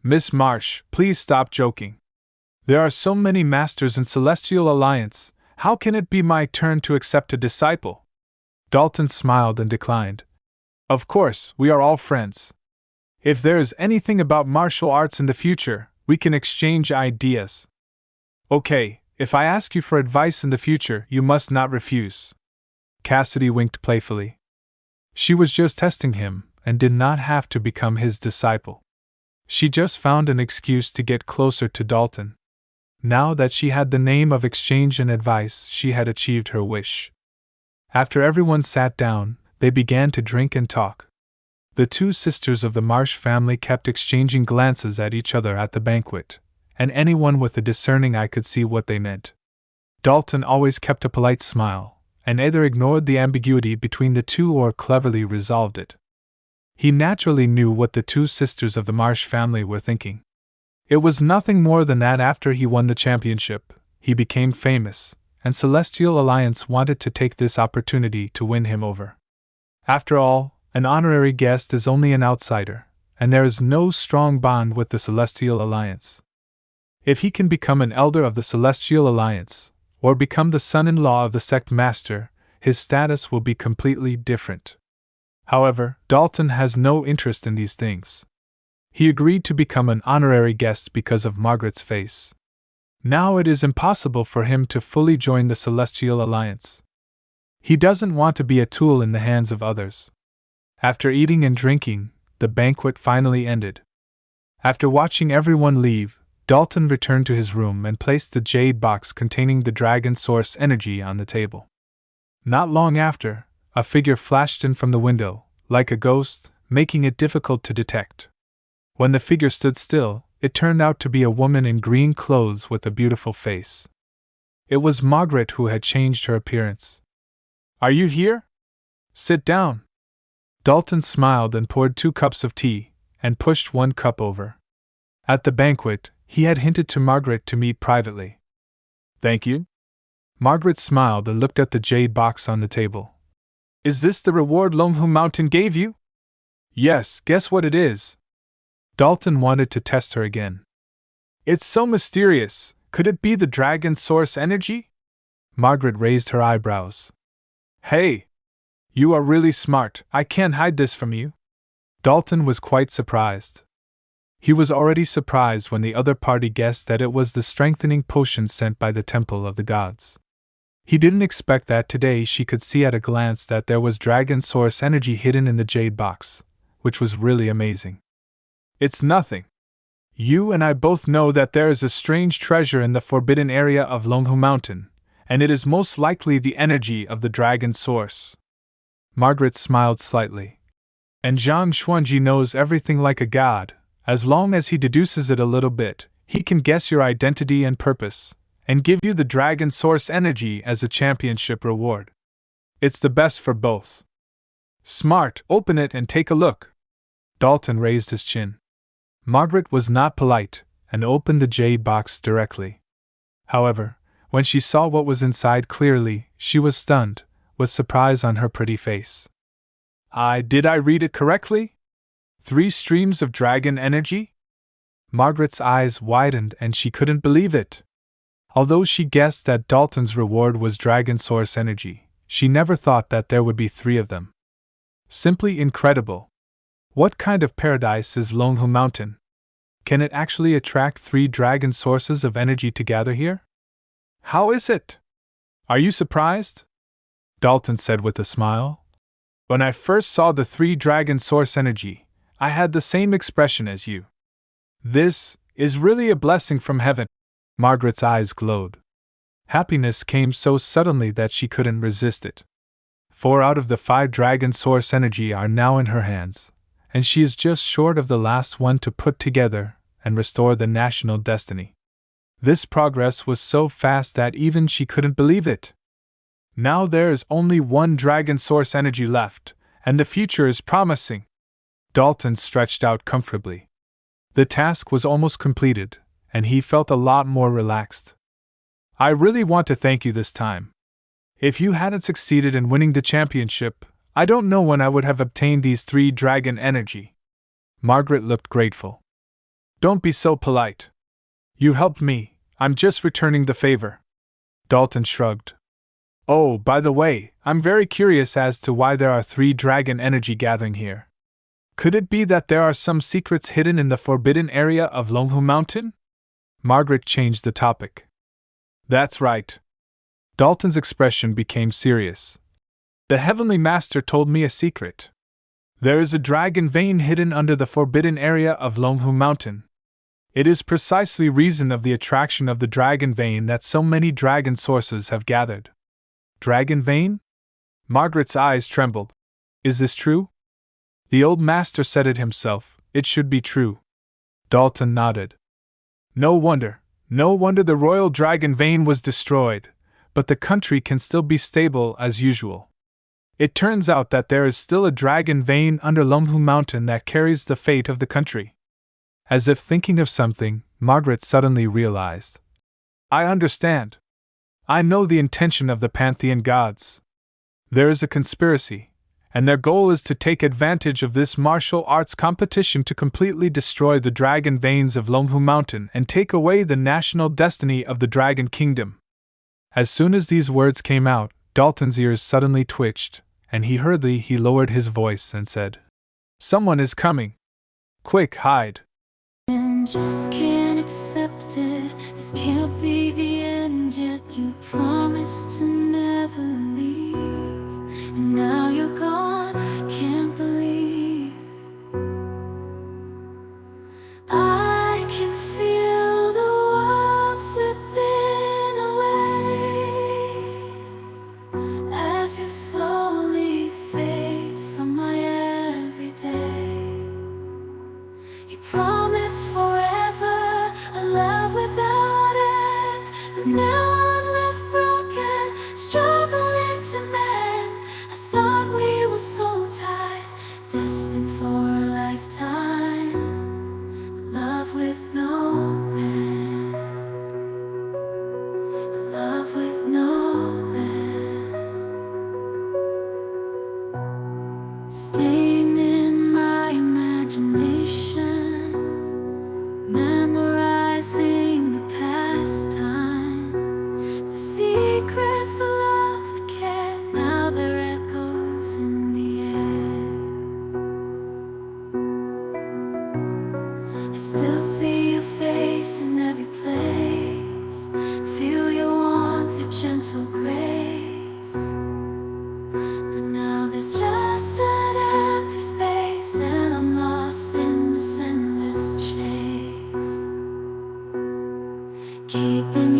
Miss Marsh, please stop joking. There are so many masters in Celestial Alliance, how can it be my turn to accept a disciple? Dalton smiled and declined. Of course, we are all friends. If there is anything about martial arts in the future, we can exchange ideas. Okay, if I ask you for advice in the future, you must not refuse. Cassidy winked playfully. She was just testing him, and did not have to become his disciple. She just found an excuse to get closer to Dalton. Now that she had the name of exchange and advice, she had achieved her wish. After everyone sat down, they began to drink and talk. The two sisters of the Marsh family kept exchanging glances at each other at the banquet, and anyone with a discerning eye could see what they meant. Dalton always kept a polite smile, and either ignored the ambiguity between the two or cleverly resolved it. He naturally knew what the two sisters of the Marsh family were thinking. It was nothing more than that after he won the championship, he became famous, and Celestial Alliance wanted to take this opportunity to win him over. After all, an honorary guest is only an outsider, and there is no strong bond with the Celestial Alliance. If he can become an elder of the Celestial Alliance, or become the son-in-law of the sect master, his status will be completely different. However, Dalton has no interest in these things. He agreed to become an honorary guest because of Margaret's face. Now it is impossible for him to fully join the Celestial Alliance. He doesn't want to be a tool in the hands of others. After eating and drinking, the banquet finally ended. After watching everyone leave, Dalton returned to his room and placed the jade box containing the dragon source energy on the table. Not long after, a figure flashed in from the window, like a ghost, making it difficult to detect. When the figure stood still, it turned out to be a woman in green clothes with a beautiful face. It was Margaret who had changed her appearance. Are you here? Sit down. Dalton smiled and poured 2 cups of tea, and pushed 1 cup over. At the banquet, he had hinted to Margaret to meet privately. Thank you. Margaret smiled and looked at the jade box on the table. Is this the reward Longhu Mountain gave you? Yes, guess what it is. Dalton wanted to test her again. It's so mysterious, could it be the dragon source energy? Margaret raised her eyebrows. Hey! You are really smart, I can't hide this from you. Dalton was quite surprised. He was already surprised when the other party guessed that it was the strengthening potion sent by the Temple of the Gods. He didn't expect that today she could see at a glance that there was dragon source energy hidden in the jade box, which was really amazing. It's nothing. You and I both know that there is a strange treasure in the forbidden area of Longhu Mountain, and it is most likely the energy of the dragon source. Margaret smiled slightly. And Zhang Xuanji knows everything like a god. As long as he deduces it a little bit, he can guess your identity and purpose, and give you the dragon source energy as a championship reward. It's the best for both. Smart, open it and take a look. Dalton raised his chin. Margaret was not polite, and opened the jade box directly. However, when she saw what was inside clearly, she was stunned, with surprise on her pretty face. Did I read it correctly? 3 streams of dragon energy? Margaret's eyes widened and she couldn't believe it. Although she guessed that Dalton's reward was dragon source energy, she never thought that there would be 3 of them. Simply incredible. What kind of paradise is Longhu Mountain? Can it actually attract 3 dragon sources of energy to gather here? How is it? Are you surprised? Dalton said with a smile. When I first saw the 3 dragon source energy, I had the same expression as you. This is really a blessing from heaven. Margaret's eyes glowed. Happiness came so suddenly that she couldn't resist it. 4 out of the 5 dragon source energy are now in her hands, and she is just short of the last one to put together and restore the national destiny. This progress was so fast that even she couldn't believe it. Now there is only 1 dragon source energy left, and the future is promising. Dalton stretched out comfortably. The task was almost completed, and he felt a lot more relaxed. I really want to thank you this time. If you hadn't succeeded in winning the championship, I don't know when I would have obtained these 3 dragon energy. Margaret looked grateful. Don't be so polite. You helped me, I'm just returning the favor. Dalton shrugged. Oh, by the way, I'm very curious as to why there are 3 dragon energy gathering here. Could it be that there are some secrets hidden in the forbidden area of Longhu Mountain? Margaret changed the topic. That's right. Dalton's expression became serious. The Heavenly Master told me a secret. There is a dragon vein hidden under the forbidden area of Longhu Mountain. It is precisely reason of the attraction of the dragon vein that so many dragon sources have gathered. Dragon vein? Margaret's eyes trembled. Is this true? The old master said it himself, it should be true. Dalton nodded. No wonder the royal dragon vein was destroyed, but the country can still be stable as usual. It turns out that there is still a dragon vein under Longhu Mountain that carries the fate of the country. As if thinking of something, Margaret suddenly realized. I understand. I know the intention of the Pantheon gods. There is a conspiracy, and their goal is to take advantage of this martial arts competition to completely destroy the dragon veins of Longhu Mountain and take away the national destiny of the Dragon Kingdom. As soon as these words came out, Dalton's ears suddenly twitched, and he lowered his voice and said, Someone is coming. Quick, hide. And just can't accept it. This can't be the end yet. You promised to never leave, and now you're gone. Can't believe I can feel the world slipping away as you slowly fade from my everyday. You promised forever a love without end, but now I'm left broken, struggling to mend. I thought we were so tight, destined for a lifetime, love with no end, love with no end. Staying in my imagination, memorizing the past time, the secrets, the love, the care, now they're echoes in the air. I still see your face in every place, feel your warmth, your gentle grace, but now there's just an empty space, and I'm lost in this endless chase, keeping